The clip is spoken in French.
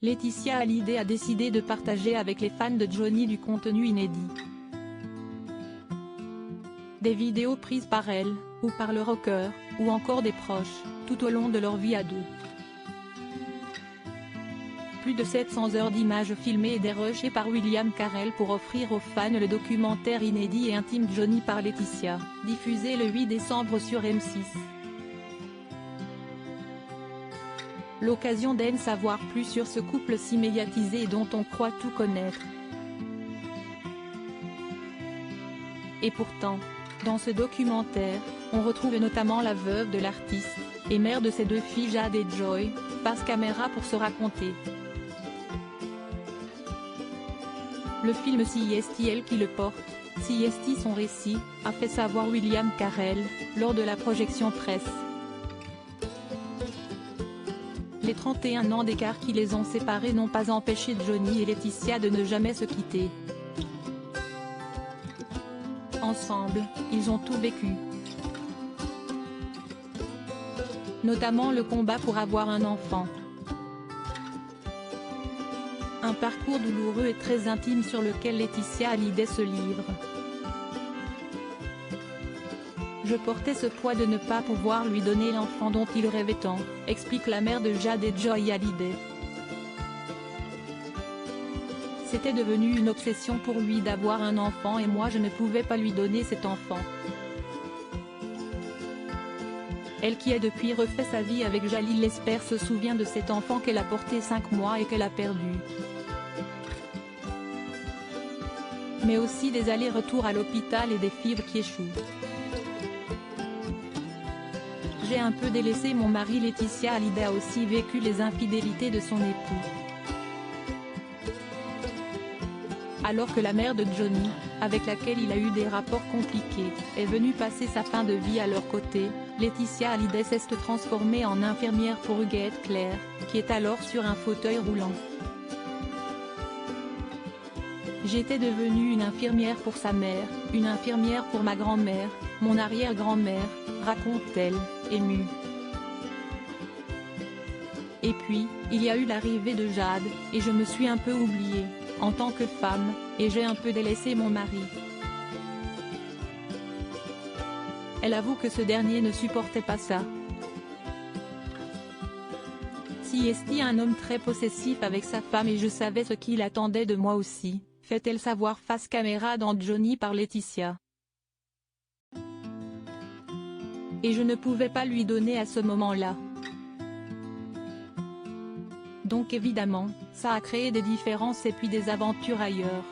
Laetitia Hallyday a décidé de partager avec les fans de Johnny du contenu inédit. Des vidéos prises par elle, ou par le rocker, ou encore des proches, tout au long de leur vie à deux. Plus de 700 heures d'images filmées et dérochées par William Carell pour offrir aux fans le documentaire inédit et intime Johnny par Laetitia, diffusé le 8 décembre sur M6. L'occasion d'en savoir plus sur ce couple si médiatisé et dont on croit tout connaître. Et pourtant, dans ce documentaire, on retrouve notamment la veuve de l'artiste, et mère de ses deux filles Jade et Joy, face caméra pour se raconter. Le film Si est-il qui le porte, Si est-il son récit, a fait savoir William Carell, lors de la projection presse. Les 31 ans d'écart qui les ont séparés n'ont pas empêché Johnny et Laetitia de ne jamais se quitter. Ensemble, ils ont tout vécu. Notamment le combat pour avoir un enfant. Un parcours douloureux et très intime sur lequel Laetitia Hallyday se livre. Je portais ce poids de ne pas pouvoir lui donner l'enfant dont il rêvait tant, explique la mère de Jade et Joy Hallyday. C'était devenu une obsession pour lui d'avoir un enfant et moi je ne pouvais pas lui donner cet enfant. Elle qui a depuis refait sa vie avec Jalil Lesper se souvient de cet enfant qu'elle a porté 5 mois et qu'elle a perdu. Mais aussi des allers-retours à l'hôpital et des fibres qui échouent. J'ai un peu délaissé mon mari. Laetitia Hallyday a aussi vécu les infidélités de son époux. Alors que la mère de Johnny, avec laquelle il a eu des rapports compliqués, est venue passer sa fin de vie à leur côté, Laetitia Hallyday s'est transformée en infirmière pour Huguette Claire, qui est alors sur un fauteuil roulant. J'étais devenue une infirmière pour sa mère, une infirmière pour ma grand-mère, mon arrière-grand-mère, raconte-t-elle, émue. Et puis, il y a eu l'arrivée de Jade, et je me suis un peu oubliée, en tant que femme, et j'ai un peu délaissé mon mari. Elle avoue que ce dernier ne supportait pas ça. Si est un homme très possessif avec sa femme et je savais ce qu'il attendait de moi aussi, fait-elle savoir face caméra dans Johnny par Laetitia. Et je ne pouvais pas lui donner à ce moment-là. Donc évidemment, ça a créé des différences et puis des aventures ailleurs.